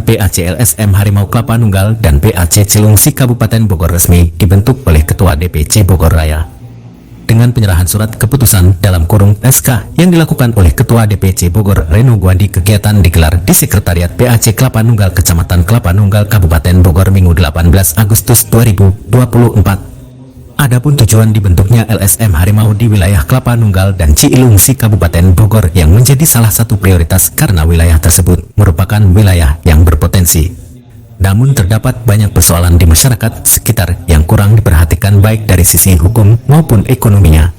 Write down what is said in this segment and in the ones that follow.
PAC LSM Harimau Kelapa Nunggal dan PAC Cilungsi Kabupaten Bogor resmi dibentuk oleh Ketua DPC Bogor Raya. Dengan penyerahan surat keputusan dalam kurung SK yang dilakukan oleh Ketua DPC Bogor Reno Guandi, kegiatan digelar di Sekretariat PAC Kelapa Nunggal Kecamatan Kelapa Nunggal Kabupaten Bogor Minggu 18 Agustus 2024. Adapun tujuan dibentuknya LSM Harimau di wilayah Kelapa Nunggal dan Cilungsi Kabupaten Bogor yang menjadi salah satu prioritas karena wilayah tersebut merupakan wilayah yang berpotensi. Namun terdapat banyak persoalan di masyarakat sekitar yang kurang diperhatikan baik dari sisi hukum maupun ekonominya.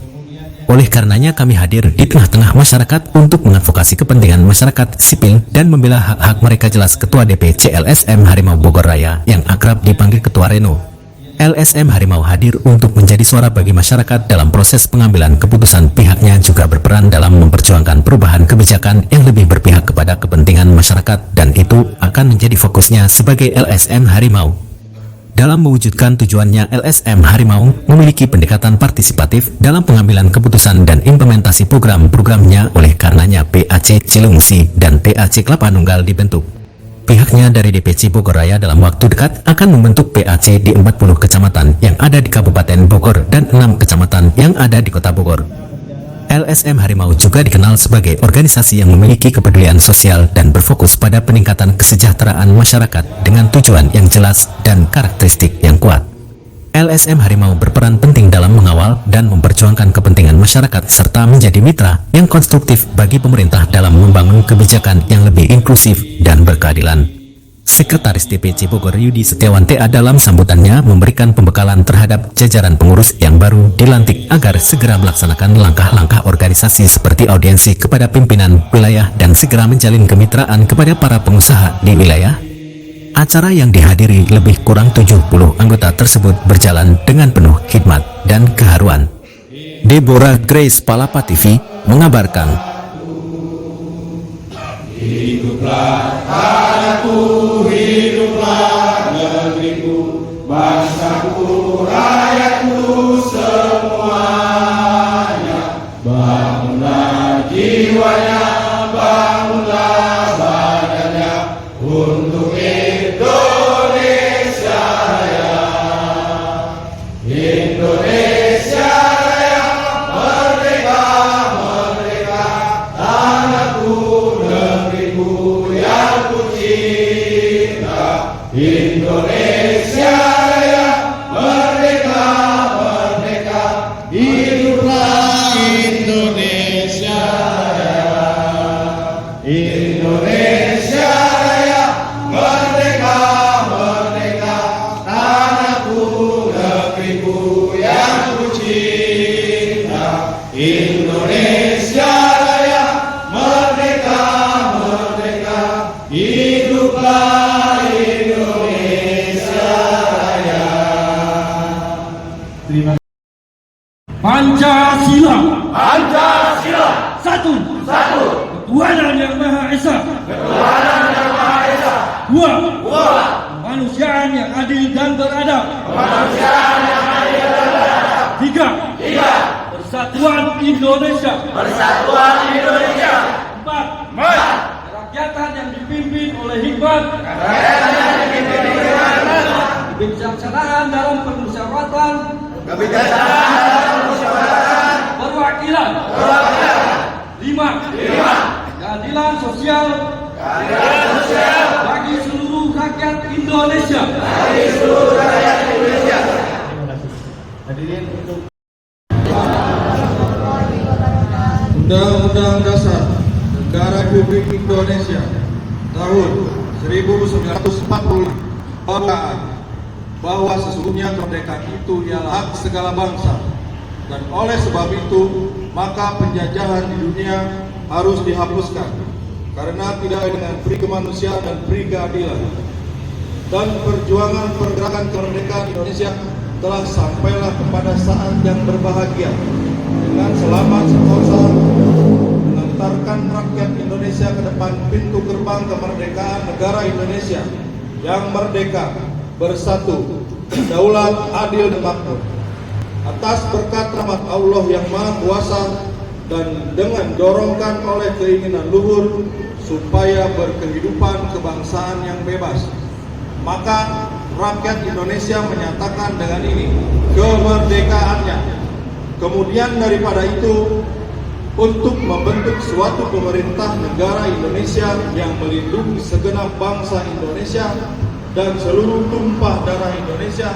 Oleh karenanya kami hadir di tengah-tengah masyarakat untuk mengadvokasi kepentingan masyarakat sipil dan membela hak-hak mereka, jelas Ketua DPC LSM Harimau Bogor Raya yang akrab dipanggil Ketua Reno. LSM Harimau hadir untuk menjadi suara bagi masyarakat dalam proses pengambilan keputusan. Pihaknya juga berperan dalam memperjuangkan perubahan kebijakan yang lebih berpihak kepada kepentingan masyarakat, dan itu akan menjadi fokusnya sebagai LSM Harimau. Dalam mewujudkan tujuannya, LSM Harimau memiliki pendekatan partisipatif dalam pengambilan keputusan dan implementasi program-programnya. Oleh karenanya PAC Cilungsi dan PAC Kelapa Nunggal dibentuk. Pihaknya dari DPC Bogor Raya dalam waktu dekat akan membentuk PAC di 40 kecamatan yang ada di Kabupaten Bogor dan 6 kecamatan yang ada di Kota Bogor. LSM Harimau juga dikenal sebagai organisasi yang memiliki kepedulian sosial dan berfokus pada peningkatan kesejahteraan masyarakat dengan tujuan yang jelas dan karakteristik yang kuat. LSM Harimau berperan penting dalam mengawal dan memperjuangkan kepentingan masyarakat serta menjadi mitra yang konstruktif bagi pemerintah dalam membangun kebijakan yang lebih inklusif dan berkeadilan. Sekretaris DPC Bogor Yudi Setiawan TA dalam sambutannya memberikan pembekalan terhadap jajaran pengurus yang baru dilantik agar segera melaksanakan langkah-langkah organisasi seperti audiensi kepada pimpinan wilayah dan segera menjalin kemitraan kepada para pengusaha di wilayah. Acara yang dihadiri lebih kurang 70 anggota tersebut berjalan dengan penuh hikmat dan keharuan. Deborah Grace Palapa TV mengabarkan. Hiduplah tanahku, hiduplah negeriku, bangsaku, rakyatku semuanya. Bangunlah jiwanya, bangunlah badannya untuk Indonesia Raya. Indonesia Raya, merdeka, merdeka, tanahku, negeriku yang ku cinta. Indonesia Raya, merdeka, merdeka, hiduplah Indonesia Raya. Indonesia Raya, merdeka, merdeka, tanahku, negeriku yang ku cinta. Indonesia Raya, merdeka, merdeka, hiduplah Indonesia Raya. Terima kasih. Pancasila, Pancasila, satu, satu, ketuhanan yang Maha Esa, ketuhanan yang Maha Esa. dua, Dua, kemanusiaan yang adil dan beradab, kemanusiaan yang adil dan beradab. tiga, Tiga, persatuan Indonesia, persatuan Indonesia. empat, Empat, kerakyatan yang dipimpin oleh hikmat, rakyat yang dipimpin dengan kebijaksanaan dalam permusyawaratan, kebijaksanaan dalam musyawaratan, perwakilan, perwakilan. lima, Lima, keadilan sosial keadilan sosial bagi seluruh rakyat Indonesia. bagi seluruh rakyat Indonesia. Undang-Undang Dasar Negara Republik Indonesia tahun 1945 bahwa sesungguhnya kemerdekaan itu ialah hak segala bangsa, dan oleh sebab itu maka penjajahan di dunia harus dihapuskan karena tidak ada dengan peri kemanusiaan dan peri keadilan. Dan perjuangan pergerakan kemerdekaan Indonesia telah sampailah kepada saat yang berbahagia dengan selamat sentosa mengantarkan rakyat Indonesia ke depan pintu gerbang kemerdekaan negara Indonesia yang merdeka, bersatu, berdaulat, adil dan makmur. Atas berkat rahmat Allah yang Maha Kuasa dan dengan dorongkan oleh keinginan luhur, supaya berkehidupan kebangsaan yang bebas. Maka rakyat Indonesia menyatakan dengan ini kemerdekaannya. Kemudian daripada itu, untuk membentuk suatu pemerintah negara Indonesia yang melindungi segenap bangsa Indonesia dan seluruh tumpah darah Indonesia,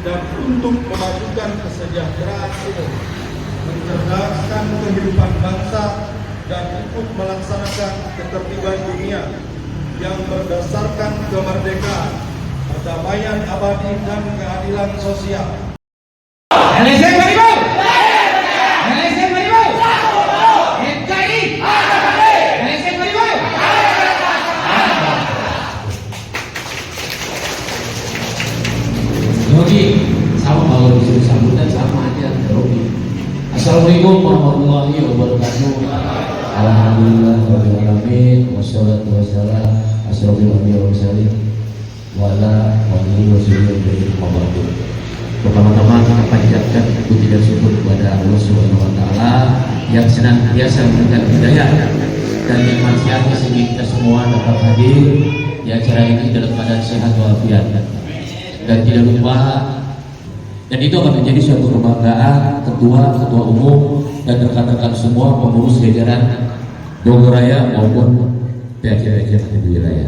dan untuk memajukan kesejahteraan umum, mencerdaskan kehidupan bangsa, dan ikut melaksanakan ketertiban dunia yang berdasarkan kemerdekaan, perdamaian abadi, dan keadilan sosial. LSM Harimau! LSM Harimau! NKRI! LSM Harimau! Yogi, sama kalau disuruh sambutan sama aja, Yogi. Assalamualaikum warahmatullahi wabarakatuh. Alhamdulillah rabbil alamin, wassalatu wassalam asyrofil anbiya'i wal mursalin wa ala alihi wasallam. Pertama-tama kita panjatkan puji dan syukur kepada Allah Subhanahu wa taala yang senantiasa memberikan hidayah dan nikmat sehat sehingga kita semua dapat hadir di acara ini dalam keadaan sehat walafiat. Dan tidak lupa, dan itu akan menjadi suatu kebanggaan ketua umum dan rekan-rekan semua pengurus jajaran Bogor Raya maupun PAC wilayah.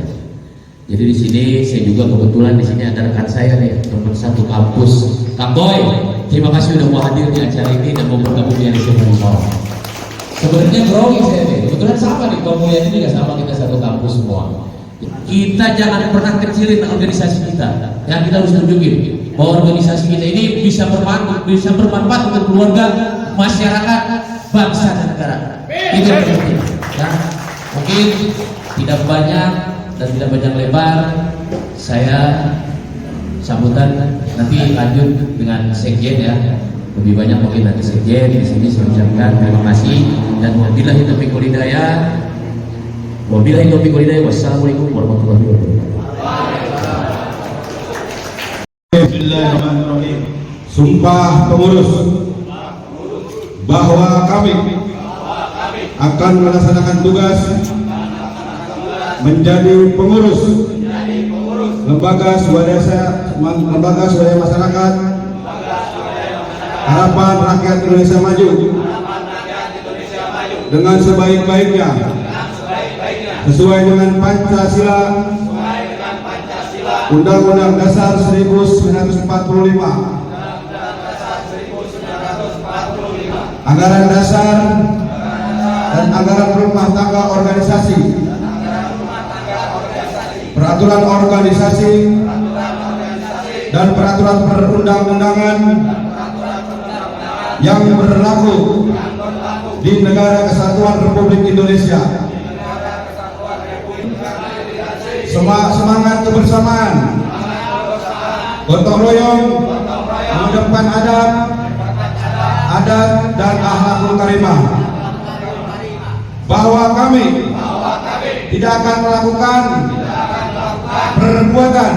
Jadi di sini saya juga kebetulan di sini ada rekan saya nih, teman satu kampus, Kang Boy. Terima kasih sudah mau hadir di acara ini dan mau bergabung di LSM Harimau. Sebenarnya grogi saya nih, kebetulan sama nih, Bang Mulyan ini nggak sama, kita satu kampus semua. Kita jangan pernah kecilin organisasi kita. Yang kita harus tunjukin bahwa organisasi kita ini bisa bermanfaat untuk keluarga, masyarakat, bangsa dan negara. Itu yang penting. Ya, mungkin tidak banyak dan tidak panjang lebar, saya sambutan nanti lanjut dengan sekjen ya. Lebih banyak mungkin nanti sekjen di sini. Saya ucapkan terima kasih dan wabillahi taufiq wal hidayah. Wabillahi taufiq wal hidayah. Wassalamualaikum warahmatullahi wabarakatuh. Bismillahirrahmanirrahim. Sumpah pengurus bahwa kami akan melaksanakan tugas menjadi pengurus lembaga swadaya masyarakat Harapan Rakyat Indonesia Maju dengan sebaik-baiknya sesuai dengan Pancasila, Undang-Undang Dasar 1945, Anggaran Dasar dan Anggaran Rumah Tangga Organisasi, Peraturan Organisasi dan Peraturan Perundang-undangan yang berlaku di Negara Kesatuan Republik Indonesia. Semangat kebersamaan, gotong royong, mengedepan adat dan akhlakul karimah. Bahwa kami tidak akan melakukan perbuatan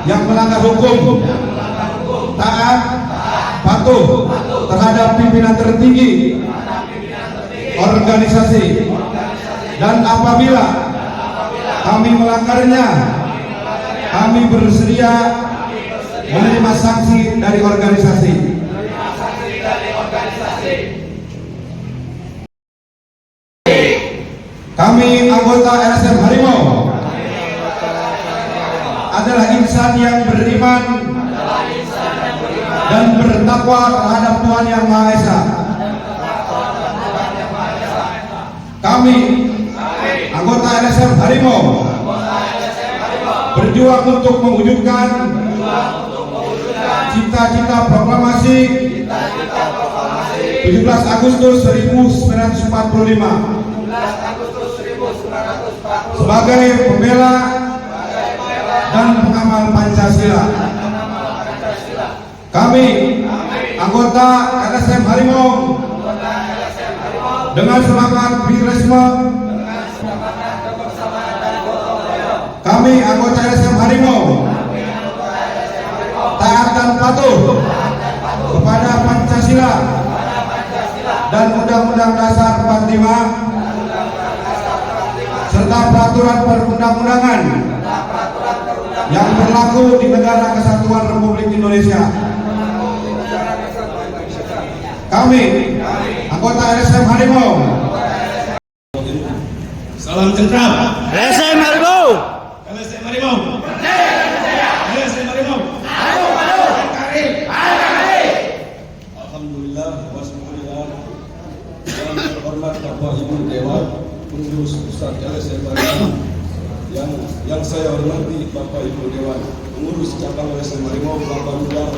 yang melanggar hukum, taat, patuh terhadap pimpinan tertinggi organisasi, dan apabila kami melanggarnya, kami bersedia menerima sanksi dari organisasi. Kami anggota LSM Harimau adalah insan yang beriman dan bertakwa terhadap Tuhan Yang Maha Esa. Kami anggota LSM Harimau berjuang untuk mewujudkan cita-cita proklamasi 17 Agustus 1945 sebagai pembela dan pengamal Pancasila. Kami anggota LSM Harimau dengan semangat patriotisme, kami anggota LSM Harimau taat dan patuh kepada Pancasila dan Undang-Undang Dasar 45 serta peraturan perundang-undangan yang berlaku di Negara Kesatuan Republik Indonesia. Kami, anggota LSM Harimau, Salam cengkram. LSM Harimau. LSM Harimau. LSM Harimau. Alhamdulillah wassalillah. Yang terhormat Bapak Ibu Dewan Pengurus Pusat LSM Harimau, yang saya hormati Bapak Ibu Dewan Pengurus Cabang LSM Harimau Kelapa Nunggal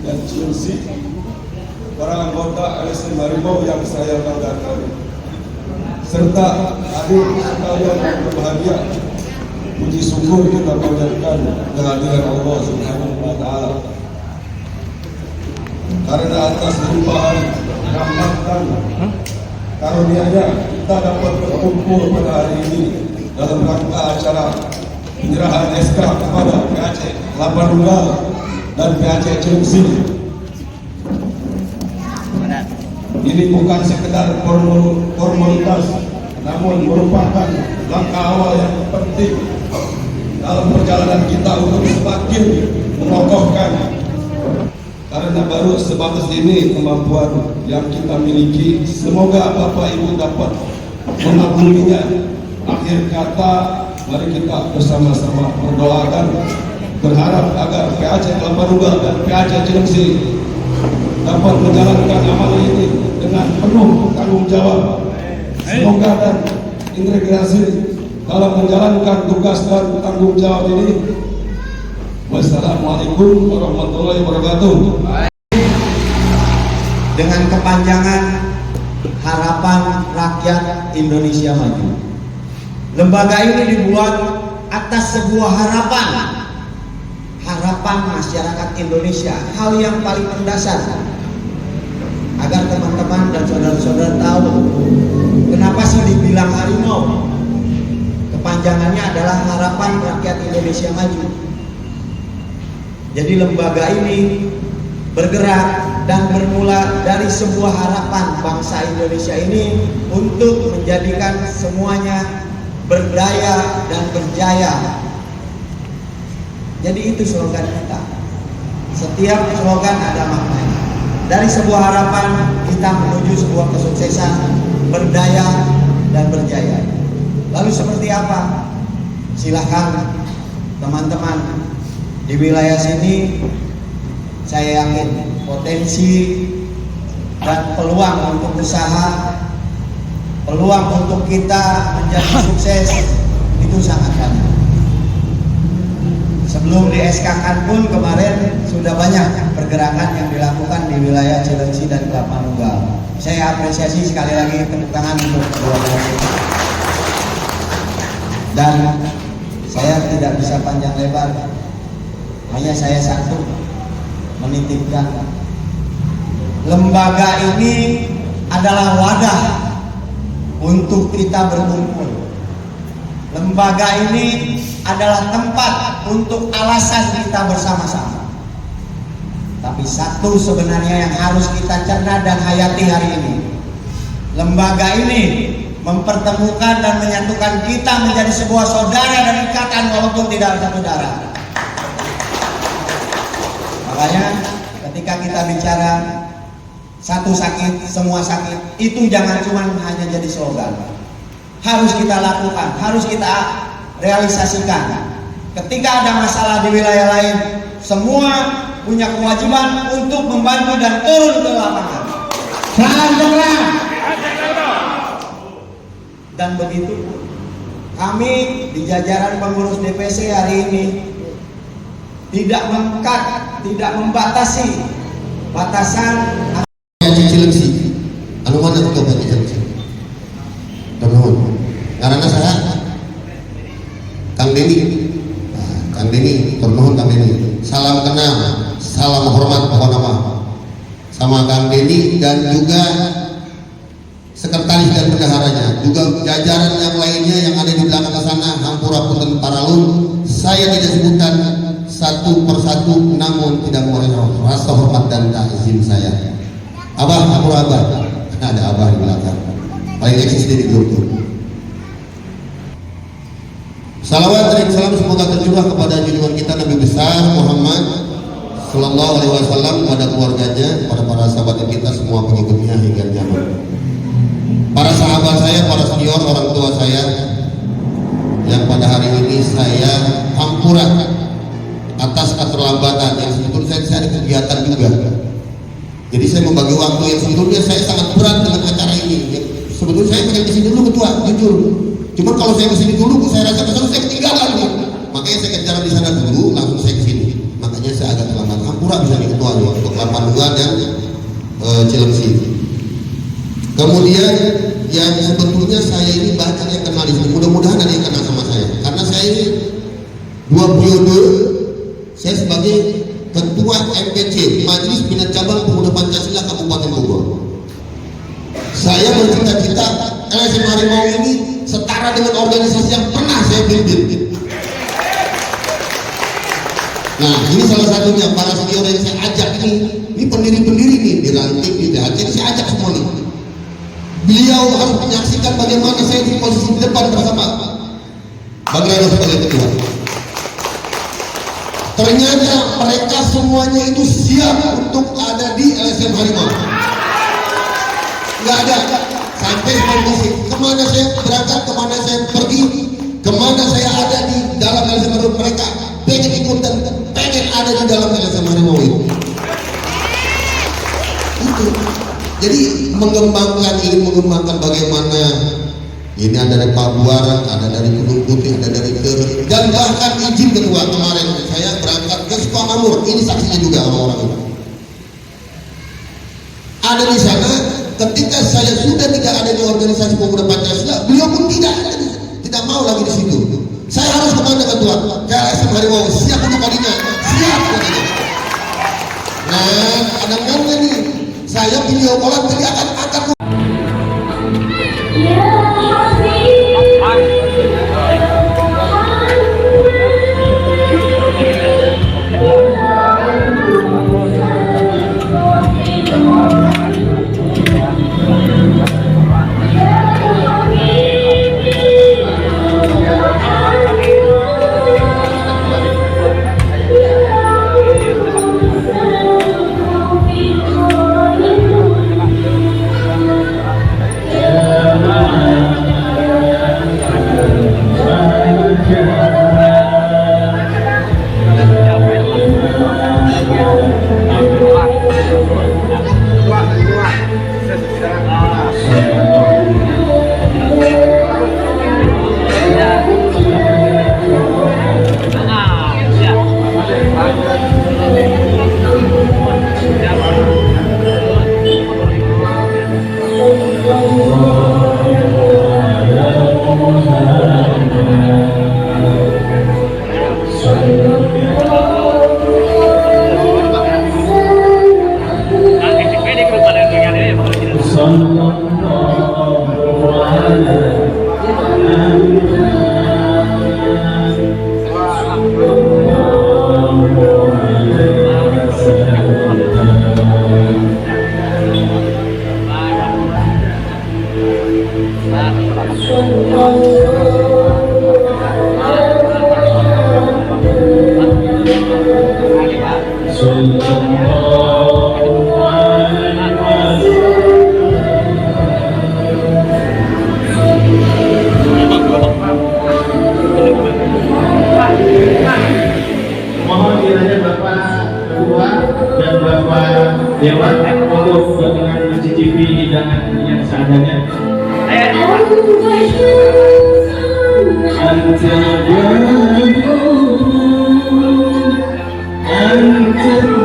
dan Cilengsi, para anggota LSM Harimau yang saya banggakan, serta hadir sekalian yang berbahagia. Puji syukur kita panjatkan kehadiran Allah Subhanahu wa Ta'ala, karena atas limpahan rahmat karunia-Nya kita dapat berkumpul pada hari ini dalam rangka acara penyerahan SK kepada PAC Kelapa Nunggal dan PAC Cilengsi. Ini bukan sekedar formalitas, namun merupakan langkah awal yang penting dalam perjalanan kita untuk semakin mengokohkan, karena baru sebatas ini kemampuan yang kita miliki. Semoga Bapak Ibu dapat mengakuinya. Akhir kata, mari kita bersama-sama berdoakan, berharap agar PAC Kelapa Nunggal dan PAC Cilengsi dapat menjalankan amal ini dengan penuh tanggung jawab. Semoga dan integrasi dalam menjalankan tugas dan tanggung jawab ini. Wassalamualaikum warahmatullahi wabarakatuh. Dengan kepanjangan Harapan Rakyat Indonesia Maju. Lembaga ini dibuat atas sebuah harapan masyarakat Indonesia, hal yang paling mendasar, agar teman-teman dan saudara-saudara tahu kenapa sih dibilang harimau. Kepanjangannya adalah Harapan Rakyat Indonesia Maju. Jadi lembaga ini bergerak dan bermula dari sebuah harapan bangsa Indonesia ini untuk menjadikan semuanya berdaya dan berjaya. Jadi itu slogan kita. Setiap slogan ada maknanya. Dari sebuah harapan kita menuju sebuah kesuksesan, berdaya dan berjaya. Lalu seperti apa? Silahkan teman-teman di wilayah sini, saya yakin potensi dan peluang untuk usaha, peluang untuk kita menjadi sukses itu sangat banyak. Sebelum di SK-kan pun kemarin sudah banyak pergerakan yang dilakukan di wilayah Cilengsi dan Kelapa Nunggal. Saya apresiasi sekali lagi, tepuk tangan untuk kedua-duanya. Dan saya tidak bisa panjang lebar, hanya saya satu menitipkan, lembaga ini adalah wadah untuk kita berkumpul. Lembaga ini adalah tempat untuk alasan kita bersama-sama. Tapi satu sebenarnya yang harus kita cerna dan hayati hari ini, lembaga ini mempertemukan dan menyatukan kita menjadi sebuah saudara dan ikatan walaupun tidak satu darah. Makanya ketika kita bicara satu sakit, semua sakit, itu jangan cuma hanya jadi slogan. Harus kita lakukan, harus kita realisasikan. Ketika ada masalah di wilayah lain, semua punya kewajiban untuk membantu dan turun ke lapangan. Salam sejahtera. Dan begitu kami di jajaran pengurus DPC hari ini tidak mengkat, tidak membatasi batasan. Cilengsi, anu mana ketua PAC Cilengsi? Ternuhun. Karena saya Kang Deni, Kang Deni, ternuhun Kang Deni. Salam kenal, salam hormat pohon nama sama Kang Deni dan juga sekretaris dan bendaharanya, juga jajaran yang lainnya yang ada di belakang sana, Hampurapunten Paralun. Saya tidak sebutkan satu persatu, namun tidak mau rasa hormat dan takzim saya. Abah, Hampura Abah, ada Abah di belakang, paling eksis di grup itu. Salawat dan salam semoga tercurah kepada junjungan kita Nabi besar Muhammad Sallallahu Alaihi Wasallam, pada keluarganya, pada para sahabat kita semua pengikutnya hingga kiamat. Para sahabat saya, para senior, orang tua saya yang pada hari ini saya hampura atas keterlambatan yang sebetulnya saya ada kegiatan juga. Jadi saya membagi waktu yang sebetulnya saya sangat berat dengan acara ini. Sebetulnya saya pengen kesini dulu ketua, jujur. Cuma kalau saya kesini dulu, saya rasa kesana saya ketinggalan nih. Makanya saya kejar di sana dulu, langsung saya kesini. Makanya saya agak terlambat. Hampura bisa nih ketua nih untuk Lapanungan dan Cilengsi. Kemudian yang sebetulnya saya ini banyak yang kenal di sini. Mudah-mudahan ada yang kenal sama saya. Karena saya ini 2 periode saya sebagai Ketua MPC Majelis Bina Cabang Pemuda Pancasila Kabupaten Bogor. Saya bercita-cita LSM Harimau ini setara dengan organisasi yang pernah saya pimpin. Nah, ini salah satunya para senior yang saya ajak ini pendiri-pendiri nih di Ranting, di THC, saya ajak semua nih. Beliau harus menyaksikan bagaimana saya di posisi di depan bersama Bang Reno sebagai ketua. Ternyata mereka semuanya itu siap untuk ada di LSM Harimau. Nggak ada sampai kondisi kemana saya berangkat, kemana saya pergi, kemana saya ada di dalam LSM Harimau, mereka pengen ikut dan pengen ada di dalam LSM Harimau itu. Jadi ingin mengembangkan bagaimana ini ada dari Pabuaran, ada dari Gunung Putih, ada dari Terus, dan bahkan izin ketua kemarin saya berangkat ke Sukamamur, ini saksinya juga orang-orang itu. Ada di sana, ketika saya sudah tidak ada di organisasi Pemuda Pancasila, beliau pun tidak mau lagi di situ. Saya harus kemana ketua? Ke LSM Harimau, siap untuk Kadina, siap katanya. Nah, kadang-kadang nih, saya video callan tadi akan mohon kiranya Bapak Ketua dan Bapak Dewan untuk dengan mencicipi hidangan yang seadanya. Anta